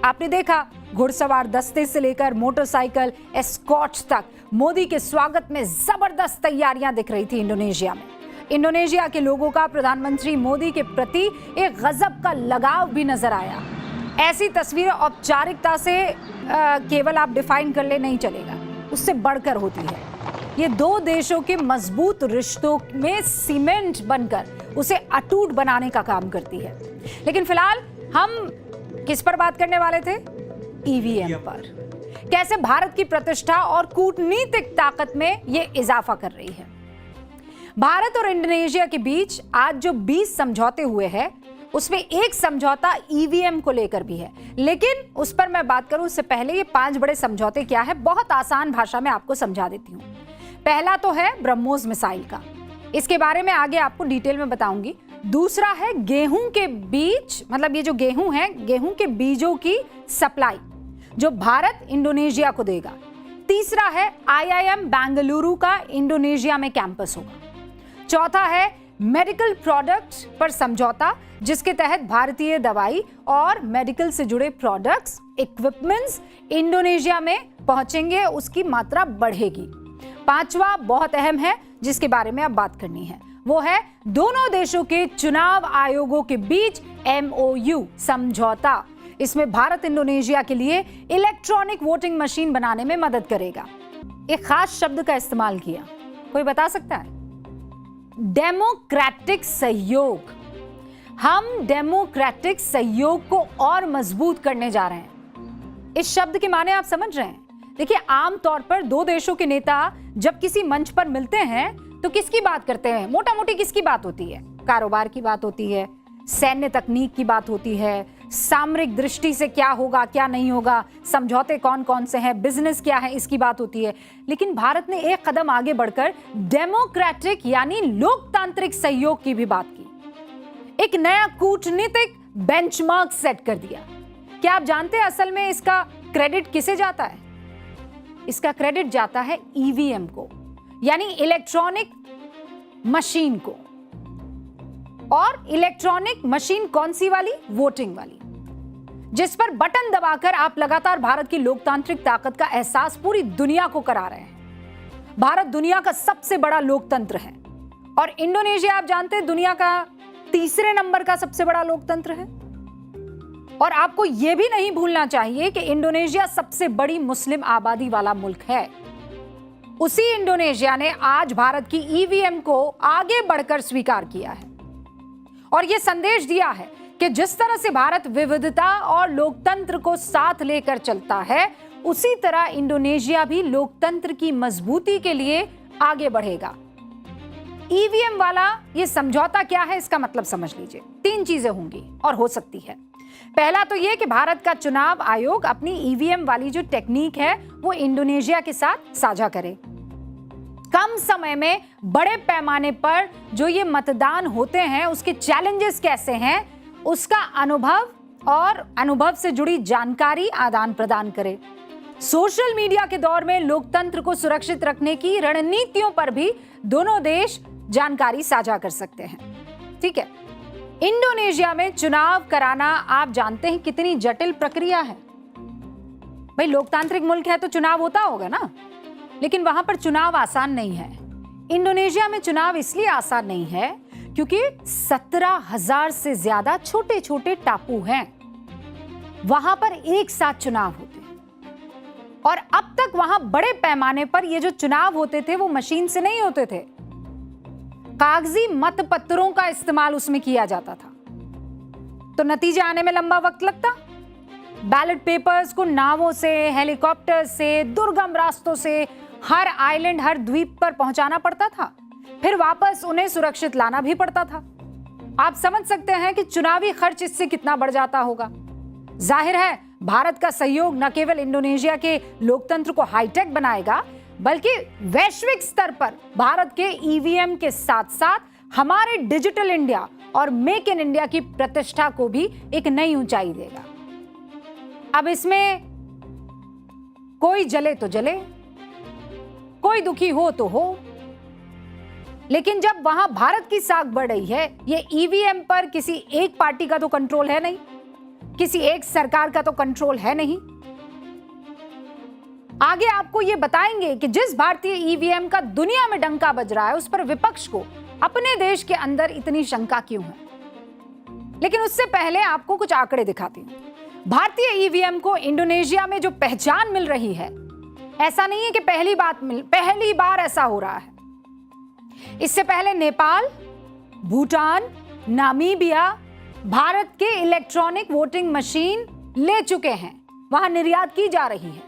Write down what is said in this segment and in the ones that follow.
आपने देखा घुड़सवार दस्ते से लेकर मोटरसाइकिल एस्कॉर्ट्स तक मोदी के स्वागत में जबरदस्त तैयारियां दिख रही थी इंडोनेशिया में। इंडोनेशिया के लोगों का प्रधानमंत्री मोदी के प्रति एक गजब का लगाव भी नजर आया। ऐसी तस्वीरें औपचारिकता से केवल आप डिफाइन कर ले नहीं चलेगा, उससे बढ़कर होती है। ये दो देशों के मजबूत रिश्तों में सीमेंट बनकर उसे अटूट बनाने का काम करती है। लेकिन फिलहाल हम किस पर बात करने वाले थे? ईवीएम पर। कैसे भारत की प्रतिष्ठा और कूटनीतिक ताकत में ये इजाफा कर रही है। भारत और इंडोनेशिया के बीच आज जो 20 समझौते हुए हैं उसमें एक समझौता ईवीएम को लेकर भी है, लेकिन उस पर मैं बात करूं उससे पहले ये 5 बड़े समझौते क्या है, बहुत आसान भाषा में आपको समझा देती हूं। पहला तो है ब्रह्मोस मिसाइल का, इसके बारे में आगे आपको डिटेल में बताऊंगी। दूसरा है गेहूं के बीज, मतलब ये जो गेहूं है, गेहूं के बीजों की सप्लाई जो भारत इंडोनेशिया को देगा। तीसरा है आईआईएम बेंगलुरु का इंडोनेशिया में कैंपस होगा। चौथा है मेडिकल प्रोडक्ट्स पर समझौता, जिसके तहत भारतीय दवाई और मेडिकल से जुड़े प्रोडक्ट्स, इक्विपमेंट्स इंडोनेशिया में पहुंचेंगे, उसकी मात्रा बढ़ेगी। पांचवा बहुत अहम है जिसके बारे में अब बात करनी है, वो है दोनों देशों के चुनाव आयोगों के बीच एमओयू समझौता। इसमें भारत इंडोनेशिया के लिए इलेक्ट्रॉनिक वोटिंग मशीन बनाने में मदद करेगा। एक खास शब्द का इस्तेमाल किया, कोई बता सकता है? डेमोक्रेटिक सहयोग। हम डेमोक्रेटिक सहयोग को और मजबूत करने जा रहे हैं। इस शब्द के माने आप समझ रहे हैं? देखिए, आमतौर पर दो देशों के नेता जब किसी मंच पर मिलते हैं तो किसकी बात करते हैं? मोटा मोटी किसकी बात होती है? कारोबार की बात होती है, सैन्य तकनीक की बात होती है, सामरिक दृष्टि से क्या होगा क्या नहीं होगा, समझौते कौन कौन से हैं, बिजनेस क्या है, इसकी बात होती है। लेकिन भारत ने एक कदम आगे बढ़कर डेमोक्रेटिक यानी लोकतांत्रिक सहयोग की भी बात की। एक नया कूटनीतिक बेंचमार्क सेट कर दिया। क्या आप जानते हैं असल में इसका क्रेडिट किसे जाता है? इसका क्रेडिट जाता है ईवीएम को, यानी इलेक्ट्रॉनिक मशीन को। और इलेक्ट्रॉनिक मशीन कौन सी वाली? वोटिंग वाली, जिस पर बटन दबाकर आप लगातार भारत की लोकतांत्रिक ताकत का एहसास पूरी दुनिया को करा रहे हैं। भारत दुनिया का सबसे बड़ा लोकतंत्र है और इंडोनेशिया आप जानते हैं दुनिया का तीसरे नंबर का सबसे बड़ा लोकतंत्र है। और आपको यह भी नहीं भूलना चाहिए कि इंडोनेशिया सबसे बड़ी मुस्लिम आबादी वाला मुल्क है। उसी इंडोनेशिया ने आज भारत की ईवीएम को आगे बढ़कर स्वीकार किया है और यह संदेश दिया है कि जिस तरह से भारत विविधता और लोकतंत्र को साथ लेकर चलता है, उसी तरह इंडोनेशिया भी लोकतंत्र की मजबूती के लिए आगे बढ़ेगा। ईवीएम वाला यह समझौता क्या है, इसका मतलब समझ लीजिए। 3 चीजें होंगी और हो सकती है। पहला तो यह कि भारत का चुनाव आयोग अपनी ईवीएम वाली जो टेक्निक है वो इंडोनेशिया के साथ साझा करे। कम समय में बड़े पैमाने पर जो ये मतदान होते हैं उसके चैलेंजेस कैसे हैं, उसका अनुभव और अनुभव से जुड़ी जानकारी आदान प्रदान करे। सोशल मीडिया के दौर में लोकतंत्र को सुरक्षित रखने की रणनीतियों पर भी दोनों देश जानकारी साझा कर सकते हैं। ठीक है, इंडोनेशिया में चुनाव कराना आप जानते हैं कितनी जटिल प्रक्रिया है। भाई, लोकतांत्रिक मुल्क है तो चुनाव होता होगा ना, लेकिन वहां पर चुनाव आसान नहीं है। इंडोनेशिया में चुनाव इसलिए आसान नहीं है क्योंकि 17,000 से ज्यादा छोटे छोटे टापू हैं। वहां पर एक साथ चुनाव होते हैं और अब तक वहां बड़े पैमाने पर ये जो चुनाव होते थे वो मशीन से नहीं होते थे, कागजी मतपत्रों का इस्तेमाल उसमें किया जाता था। तो नतीजे आने में लंबा वक्त लगता। बैलेट पेपर्स को नावों से, हेलीकॉप्टर से, दुर्गम रास्तों से हर आइलैंड, हर द्वीप पर पहुंचाना पड़ता था, फिर वापस उन्हें सुरक्षित लाना भी पड़ता था। आप समझ सकते हैं कि चुनावी खर्च इससे कितना बढ़ जाता होगा। जाहिर है भारत का सहयोग न केवल इंडोनेशिया के लोकतंत्र को हाईटेक बनाएगा, बल्कि वैश्विक स्तर पर भारत के ईवीएम के साथ साथ हमारे डिजिटल इंडिया और मेक इन इंडिया की प्रतिष्ठा को भी एक नई ऊंचाई देगा। अब इसमें कोई जले तो जले, कोई दुखी हो तो हो, लेकिन जब वहां भारत की साख बढ़ रही है, ये ईवीएम पर किसी एक पार्टी का तो कंट्रोल है नहीं। किसी एक सरकार का तो कंट्रोल है नहीं। आगे आपको यह बताएंगे कि जिस भारतीय ईवीएम का दुनिया में डंका बज रहा है, उस पर विपक्ष को अपने देश के अंदर इतनी शंका क्यों है। लेकिन उससे पहले आपको कुछ आंकड़े दिखाती हूं। भारतीय ईवीएम को इंडोनेशिया में जो पहचान मिल रही है, ऐसा नहीं है कि पहली बार ऐसा हो रहा है। इससे पहले नेपाल, भूटान, नामीबिया भारत के इलेक्ट्रॉनिक वोटिंग मशीन ले चुके हैं, वहां निर्यात की जा रही है।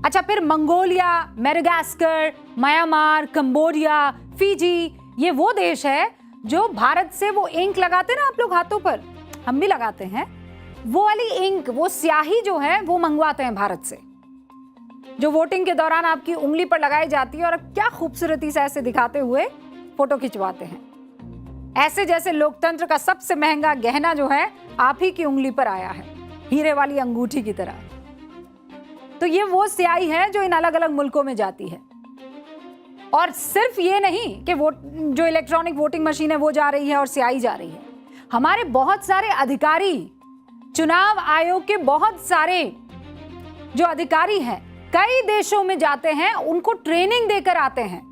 अच्छा, फिर Mongolia, Madagascar, Myanmar, Cambodia, Fiji, ये वो देश है जो भारत से वो इंक लगाते ना आप लोग हाथों पर, हम भी लगाते हैं, वो वाली इंक, वो स्याही जो है वो मंगवाते हैं भारत से, जो वोटिंग के दौरान आपकी उंगली पर लगाई जाती है और क्या खूबसूरती से ऐसे दिखाते हुए फोटो खिंचवाते हैं, ऐसे जैसे लोकतंत्र का सबसे महंगा गहना जो है आप ही की उंगली पर आया है, हीरे वाली अंगूठी की तरह। तो ये वो स्याही है जो इन अलग अलग मुल्कों में जाती है। और सिर्फ ये नहीं कि जो इलेक्ट्रॉनिक वोटिंग मशीन है वो जा रही है और स्याही जा रही है, हमारे बहुत सारे अधिकारी, चुनाव आयोग के बहुत सारे जो अधिकारी हैं, कई देशों में जाते हैं, उनको ट्रेनिंग देकर आते हैं।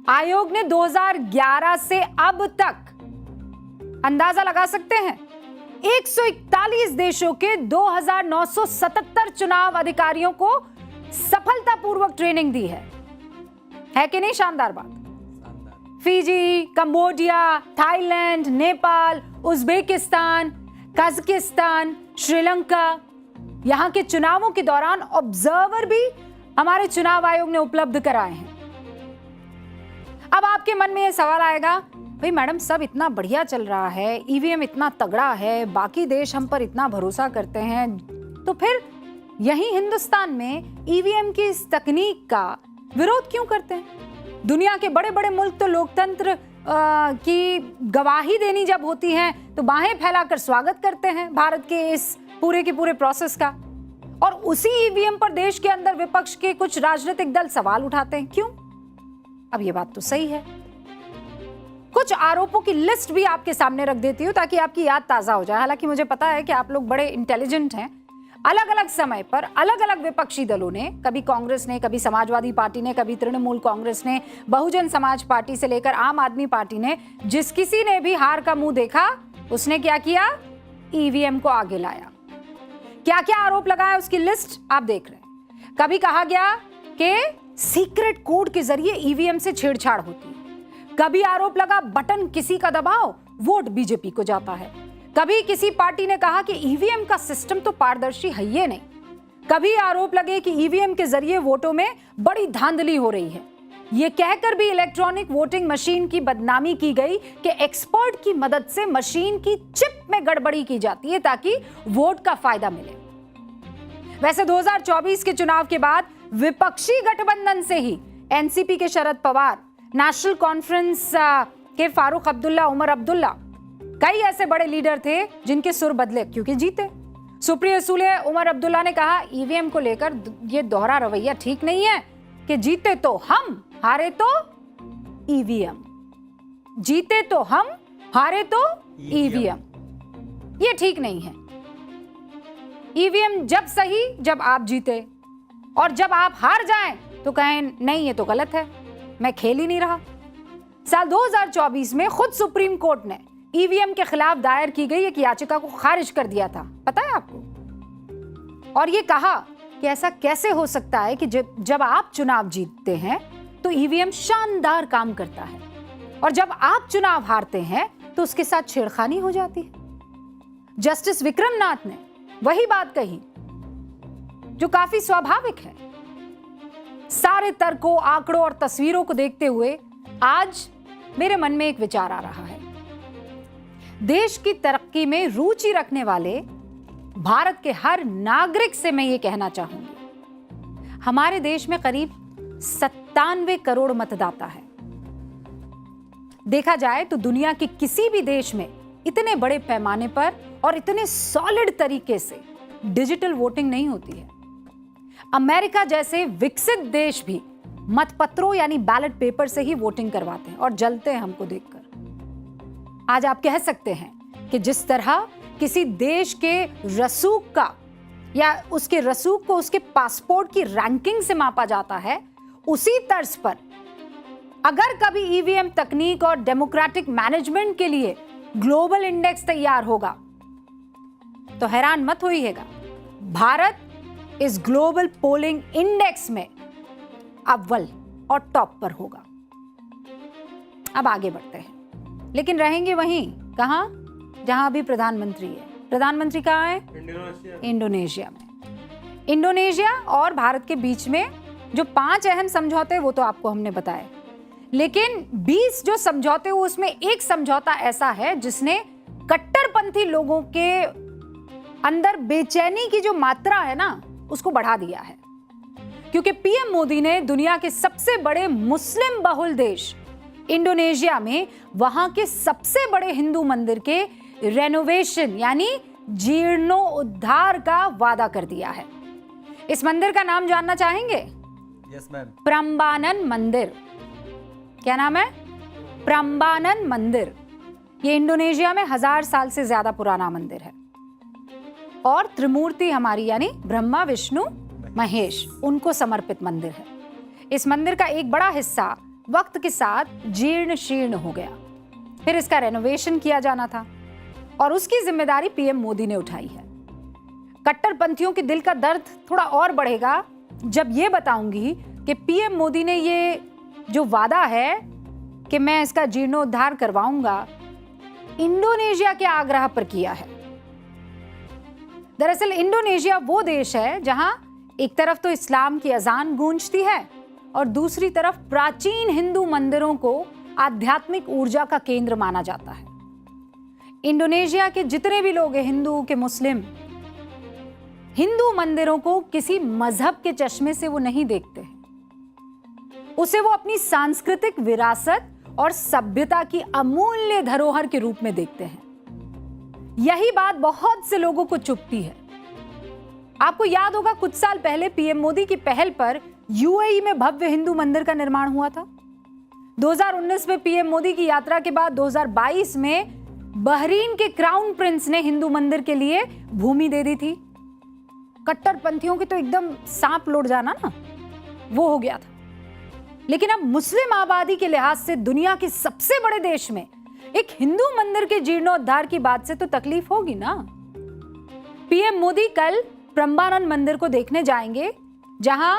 आयोग ने 2011 से अब तक अंदाजा लगा सकते हैं 141 देशों के 2977 चुनाव अधिकारियों को सफलतापूर्वक ट्रेनिंग दी है कि नहीं? शानदार बात। Fiji, Cambodia, Thailand, Nepal, Uzbekistan, Kazakhstan, Sri Lanka, यहां के चुनावों के दौरान ऑब्जर्वर भी हमारे चुनाव आयोग ने उपलब्ध कराए हैं। अब आपके मन में यह सवाल आएगा, भाई मैडम सब इतना बढ़िया चल रहा है, ईवीएम इतना तगड़ा है, बाकी देश हम पर इतना भरोसा करते हैं, तो फिर यहीं हिंदुस्तान में ईवीएम की इस तकनीक का विरोध क्यों करते हैं? दुनिया के बड़े बड़े मुल्क तो लोकतंत्र की गवाही देनी जब होती है तो बाहें फैलाकर स्वागत करते हैं भारत के इस पूरे के पूरे प्रोसेस का, और उसी ईवीएम पर देश के अंदर विपक्ष के कुछ राजनीतिक दल सवाल उठाते हैं, क्यों? अब ये बात तो सही है। कुछ आरोपों की लिस्ट भी आपके सामने रख देती हूं ताकि आपकी याद ताजा हो जाए। हालांकि मुझे पता है कि आप लोग बड़े इंटेलिजेंट हैं। अलग अलग समय पर अलग अलग विपक्षी दलों ने, कभी कांग्रेस ने, कभी समाजवादी पार्टी ने, कभी तृणमूल कांग्रेस ने, बहुजन समाज पार्टी से लेकर आम आदमी पार्टी ने, जिस किसी ने भी हार का मुंह देखा उसने क्या किया? ईवीएम को आगे लाया। क्या क्या आरोप लगाया उसकी लिस्ट आप देख रहे हैं। कभी कहा गया कि सीक्रेट कोड के जरिए ईवीएम से छेड़छाड़ होती है। कभी आरोप लगा बटन किसी का दबाओ वोट बीजेपी को जाता है। कभी किसी पार्टी ने कहा कि ईवीएम का सिस्टम तो पारदर्शी है ही नहीं। कभी आरोप लगे कि ईवीएम के जरिए वोटों में बड़ी धांधली हो रही है। यह कहकर भी इलेक्ट्रॉनिक वोटिंग मशीन की बदनामी की गई कि एक्सपर्ट की मदद से मशीन की चिप में गड़बड़ी की जाती है ताकि वोट का फायदा मिले। वैसे 2024 के चुनाव के बाद विपक्षी गठबंधन से ही एनसीपी के शरद पवार, नेशनल कॉन्फ्रेंस के फारूक अब्दुल्ला, उमर अब्दुल्ला, कई ऐसे बड़े लीडर थे जिनके सुर बदले क्योंकि जीते। सुप्रियो सुले, उमर अब्दुल्ला ने कहा ईवीएम को लेकर ये दोहरा रवैया ठीक नहीं है कि जीते तो हम, हारे तो ईवीएम, जीते तो हम, हारे तो ईवीएम, ये ठीक नहीं है। ईवीएम जब सही जब आप जीते, और जब आप हार जाएं तो कहें नहीं ये तो गलत है, मैं खेल ही नहीं रहा। साल 2024 में खुद सुप्रीम कोर्ट ने ईवीएम के खिलाफ दायर की गई एक याचिका को खारिज कर दिया था, पता है आपको? और ये कहा कि ऐसा कैसे हो सकता है कि जब आप चुनाव जीतते हैं तो ईवीएम शानदार काम करता है, और जब आप चुनाव हारते हैं तो उसके साथ छेड़खानी हो जाती है। जस्टिस विक्रम नाथ ने वही बात कही जो काफी स्वाभाविक है। सारे तर्कों, आंकड़ों और तस्वीरों को देखते हुए आज मेरे मन में एक विचार आ रहा है। देश की तरक्की में रुचि रखने वाले भारत के हर नागरिक से मैं ये कहना चाहूंगी, हमारे देश में करीब 97 करोड़ मतदाता है। देखा जाए तो दुनिया के किसी भी देश में इतने बड़े पैमाने पर और इतने सॉलिड तरीके से डिजिटल वोटिंग नहीं होती है। अमेरिका जैसे विकसित देश भी मतपत्रों यानी बैलेट पेपर से ही वोटिंग करवाते हैं और जलते हैं हमको देखकर। आज आप कह सकते हैं कि जिस तरह किसी देश के रसूख का या उसके रसूख को उसके पासपोर्ट की रैंकिंग से मापा जाता है, उसी तर्ज पर अगर कभी ईवीएम तकनीक और डेमोक्रेटिक मैनेजमेंट के लिए ग्लोबल इंडेक्स तैयार होगा तो हैरान मत होइएगा, भारत इस ग्लोबल पोलिंग इंडेक्स में अव्वल और टॉप पर होगा। अब आगे बढ़ते हैं, लेकिन रहेंगे वहीं कहां जहां अभी प्रधानमंत्री है। प्रधानमंत्री कहां है? इंडोनेशिया में। इंडोनेशिया और भारत के बीच में जो 5 अहम समझौते वो तो आपको हमने बताए, लेकिन 20 जो समझौते हुए उसमें एक समझौता ऐसा है जिसने कट्टरपंथी लोगों के अंदर बेचैनी की जो मात्रा है ना उसको बढ़ा दिया है, क्योंकि पीएम मोदी ने दुनिया के सबसे बड़े मुस्लिम बहुल देश इंडोनेशिया में वहां के सबसे बड़े हिंदू मंदिर के रेनोवेशन यानी जीर्णोद्धार का वादा कर दिया है। इस मंदिर का नाम जानना चाहेंगे? Yes ma'am. प्रम्बानन मंदिर। क्या नाम है? प्रम्बानन मंदिर। ये इंडोनेशिया में 1000 साल से ज्यादा पुराना मंदिर है और त्रिमूर्ति हमारी यानी ब्रह्मा विष्णु महेश उनको समर्पित मंदिर है। इस मंदिर का एक बड़ा हिस्सा वक्त के साथ जीर्ण शीर्ण हो गया, फिर इसका रेनोवेशन किया जाना था और उसकी जिम्मेदारी पीएम मोदी ने उठाई है। कट्टरपंथियों के दिल का दर्द थोड़ा और बढ़ेगा जब ये बताऊंगी कि पीएम मोदी ने ये जो वादा है कि मैं इसका जीर्णोद्धार करवाऊंगा, इंडोनेशिया के आग्रह पर किया है। दरअसल इंडोनेशिया वो देश है जहां एक तरफ तो इस्लाम की अजान गूंजती है और दूसरी तरफ प्राचीन हिंदू मंदिरों को आध्यात्मिक ऊर्जा का केंद्र माना जाता है। इंडोनेशिया के जितने भी लोग हैं, हिंदू के मुस्लिम, हिंदू मंदिरों को किसी मजहब के चश्मे से वो नहीं देखते हैं, उसे वो अपनी सांस्कृतिक विरासत और सभ्यता की अमूल्य धरोहर के रूप में देखते हैं। यही बात बहुत से लोगों को चुभती है। आपको याद होगा कुछ साल पहले पीएम मोदी की पहल पर यूएई में भव्य हिंदू मंदिर का निर्माण हुआ था। 2019 में पीएम मोदी की यात्रा के बाद 2022 में बहरीन के क्राउन प्रिंस ने हिंदू मंदिर के लिए भूमि दे दी थी। कट्टरपंथियों के तो एकदम सांप लौट जाना ना, वो हो गया था। लेकिन अब मुस्लिम आबादी के लिहाज से दुनिया के सबसे बड़े देश में एक हिंदू मंदिर के जीर्णोद्धार की बात से तो तकलीफ होगी ना। पीएम मोदी कल प्रम्बानन मंदिर को देखने जाएंगे, जहां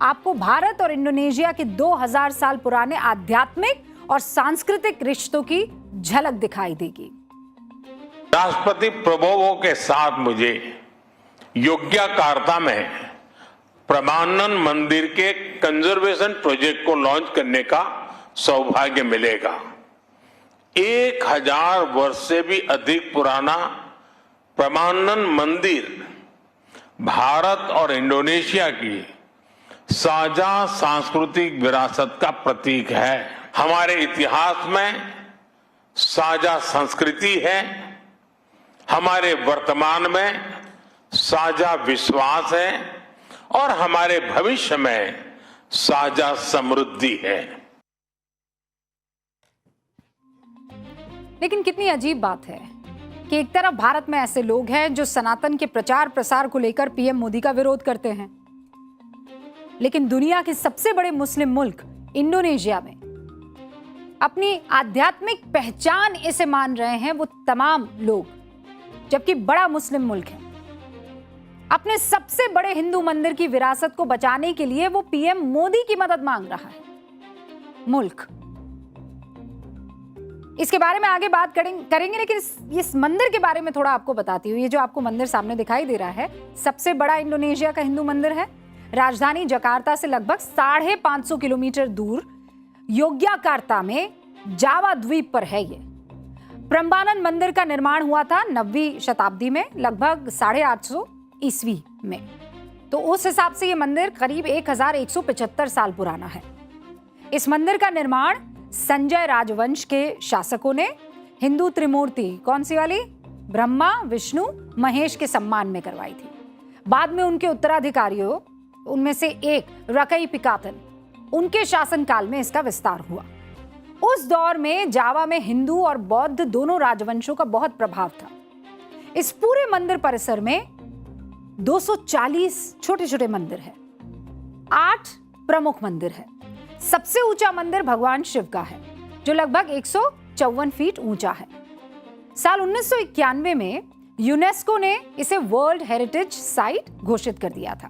आपको भारत और इंडोनेशिया के 2000 साल पुराने आध्यात्मिक और सांस्कृतिक रिश्तों की झलक दिखाई देगी। राष्ट्रपति प्रबोवो के साथ मुझे योग्याकार्ता में प्रम्बानन मंदिर के कंजर्वेशन प्रोजेक्ट को लॉन्च करने का सौभाग्य मिलेगा। 1000 वर्ष से भी अधिक पुराना प्रम्बानन मंदिर भारत और इंडोनेशिया की साझा सांस्कृतिक विरासत का प्रतीक है। हमारे इतिहास में साझा संस्कृति है, हमारे वर्तमान में साझा विश्वास है और हमारे भविष्य में साझा समृद्धि है। लेकिन कितनी अजीब बात है कि एक तरफ भारत में ऐसे लोग हैं जो सनातन के प्रचार प्रसार को लेकर पीएम मोदी का विरोध करते हैं, लेकिन दुनिया के सबसे बड़े मुस्लिम मुल्क इंडोनेशिया में अपनी आध्यात्मिक पहचान इसे मान रहे हैं वो तमाम लोग, जबकि बड़ा मुस्लिम मुल्क है। अपने सबसे बड़े हिंदू मंदिर की विरासत को बचाने के लिए वो पीएम मोदी की मदद मांग रहा है मुल्क। इसके बारे में आगे बात करेंगे, लेकिन इस मंदिर के बारे में थोड़ा आपको बताती हूँ। ये जो आपको मंदिर सामने दिखाई दे रहा है, सबसे बड़ा इंडोनेशिया का हिंदू मंदिर है। राजधानी जकार्ता से लगभग 550 किलोमीटर दूर योग्याकार्ता में जावा द्वीप पर है ये। प्रम्बानन मंदिर का निर्माण हुआ था 9वीं शताब्दी में, लगभग 850 ईस्वी में। तो उस हिसाब से ये मंदिर करीब 1175 साल पुराना है। इस मंदिर का निर्माण संजय राजवंश के शासकों ने हिंदू त्रिमूर्ति, कौन सी वाली, ब्रह्मा विष्णु महेश के सम्मान में करवाई थी। बाद में उनके उत्तराधिकारियों, उनमें से एक रकई पिकातन, उनके शासनकाल में इसका विस्तार हुआ। उस दौर में जावा में हिंदू और बौद्ध दोनों राजवंशों का बहुत प्रभाव था। इस पूरे मंदिर परिसर में 240 छोटे छोटे मंदिर है, 8 प्रमुख मंदिर है। सबसे ऊंचा मंदिर भगवान शिव का है जो लगभग 154 फीट ऊंचा है। साल 1991 में यूनेस्को ने इसे वर्ल्ड हेरिटेज साइट घोषित कर दिया था।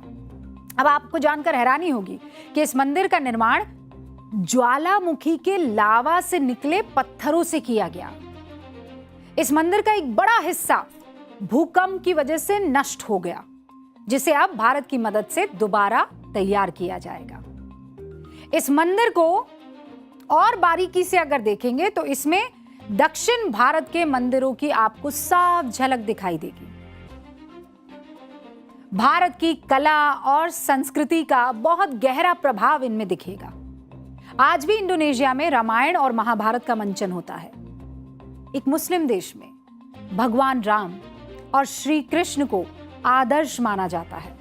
अब आपको जानकर हैरानी होगी कि इस मंदिर का निर्माण ज्वालामुखी के लावा से निकले पत्थरों से किया गया। इस मंदिर का एक बड़ा हिस्सा भूकंप की वजह से नष्ट हो गया, जिसे अब भारत की मदद से दोबारा तैयार किया जाएगा। इस मंदिर को और बारीकी से अगर देखेंगे तो इसमें दक्षिण भारत के मंदिरों की आपको साफ झलक दिखाई देगी। भारत की कला और संस्कृति का बहुत गहरा प्रभाव इनमें दिखेगा। आज भी इंडोनेशिया में रामायण और महाभारत का मंचन होता है। एक मुस्लिम देश में भगवान राम और श्री कृष्ण को आदर्श माना जाता है।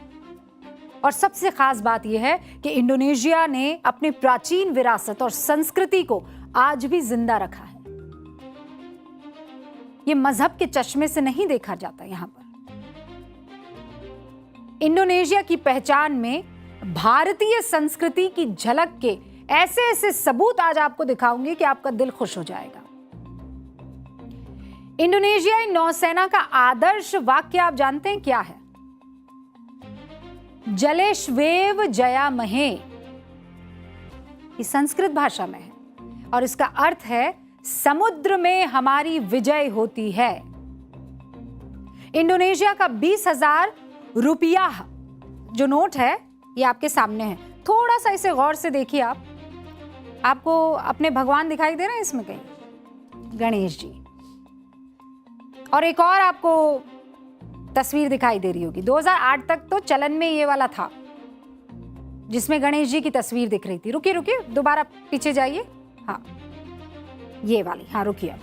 और सबसे खास बात यह है कि इंडोनेशिया ने अपनी प्राचीन विरासत और संस्कृति को आज भी जिंदा रखा है। ये मजहब के चश्मे से नहीं देखा जाता। यहां पर इंडोनेशिया की पहचान में भारतीय संस्कृति की झलक के ऐसे ऐसे सबूत आज आपको दिखाऊंगी कि आपका दिल खुश हो जाएगा। इंडोनेशियाई नौसेना का आदर्श वाक्य आप जानते हैं क्या है? जलेश्वेव जयामहे। ये संस्कृत भाषा में है और इसका अर्थ है समुद्र में हमारी विजय होती है। इंडोनेशिया का 20,000 रुपया जो नोट है ये आपके सामने है। थोड़ा सा इसे गौर से देखिए। आपको अपने भगवान दिखाई दे रहे हैं इसमें कहीं? गणेश जी। और एक और आपको तस्वीर दिखाई दे रही होगी। 2008 तक तो चलन में ये वाला था जिसमें गणेश जी की तस्वीर दिख रही थी। रुकिए रुकिए, दोबारा पीछे जाइए। हाँ, ये वाली। हाँ रुकिए।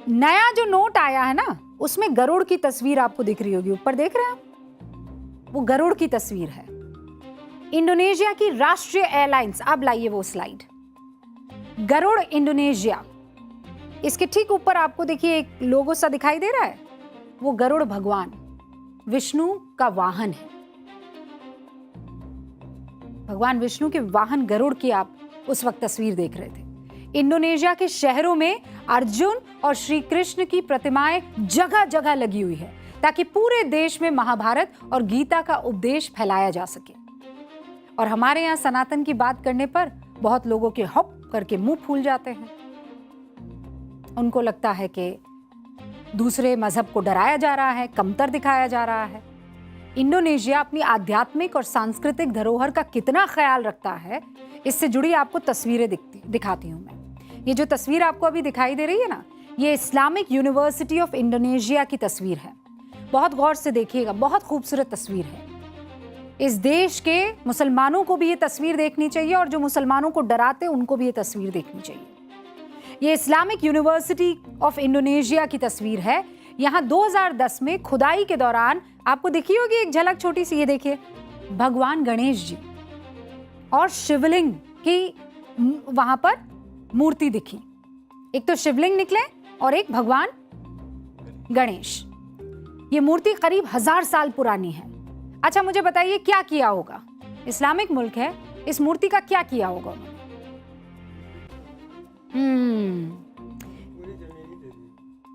नया जो नोट आया है ना, उसमें गरुड़ की तस्वीर आपको दिख रही होगी। ऊपर देख रहे हैं आप? वो गरुड़ की तस्वीर है। इंडोनेशिया की राष्ट्रीय एयरलाइंस। अब लाइए वो स्लाइड। गरुड़ इंडोनेशिया, इसके ठीक ऊपर आपको देखिए एक लोगो सा दिखाई दे रहा है। वो गरुड़ भगवान विष्णु का वाहन है। भगवान विष्णु के वाहन गरुड़ की आप उस वक्त तस्वीर देख रहे थे। इंडोनेशिया के शहरों में अर्जुन और श्री कृष्ण की प्रतिमाएं जगह जगह लगी हुई है ताकि पूरे देश में महाभारत और गीता का उपदेश फैलाया जा सके। और हमारे यहाँ सनातन की बात करने पर बहुत लोगों के हप करके मुंह फूल जाते हैं। उनको लगता है कि दूसरे मजहब को डराया जा रहा है, कमतर दिखाया जा रहा है। इंडोनेशिया अपनी आध्यात्मिक और सांस्कृतिक धरोहर का कितना ख्याल रखता है, इससे जुड़ी आपको तस्वीरें दिखाती हूं मैं। ये जो तस्वीर आपको अभी दिखाई दे रही है ना, ये इस्लामिक यूनिवर्सिटी ऑफ इंडोनेशिया की तस्वीर है। बहुत गौर से देखिएगा, बहुत खूबसूरत तस्वीर है। इस देश के मुसलमानों को भी ये तस्वीर देखनी चाहिए और जो मुसलमानों को डराते उनको भी ये तस्वीर देखनी चाहिए। ये इस्लामिक यूनिवर्सिटी ऑफ इंडोनेशिया की तस्वीर है। यहाँ 2010 में खुदाई के दौरान आपको दिखी होगी एक झलक छोटी सी। ये देखिए, भगवान गणेश जी और शिवलिंग की वहां पर मूर्ति दिखी। एक तो शिवलिंग निकले और एक भगवान गणेश। ये मूर्ति करीब 1000 साल पुरानी है। अच्छा मुझे बताइए क्या किया होगा? इस्लामिक मुल्क है, इस मूर्ति का क्या किया होगा उन्होंने?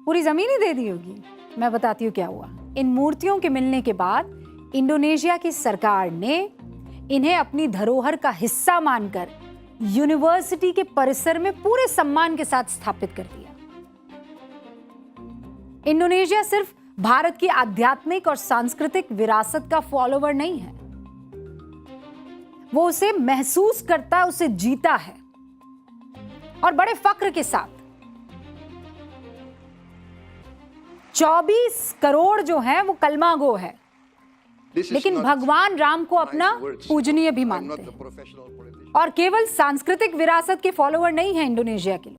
पूरी जमीन ही दे दी होगी। मैं बताती हूँ क्या हुआ। इन मूर्तियों के मिलने के बाद इंडोनेशिया की सरकार ने इन्हें अपनी धरोहर का हिस्सा मानकर यूनिवर्सिटी के परिसर में पूरे सम्मान के साथ स्थापित कर दिया। इंडोनेशिया सिर्फ भारत की आध्यात्मिक और सांस्कृतिक विरासत का फॉलोवर नहीं है, वो उसे महसूस करता है, उसे जीता है और बड़े फक्र के साथ। 24 करोड़ जो है वो कलमा गो है, लेकिन भगवान राम को अपना पूजनीय भी मानते हैं। और केवल सांस्कृतिक विरासत के फॉलोवर नहीं है इंडोनेशिया के लोग।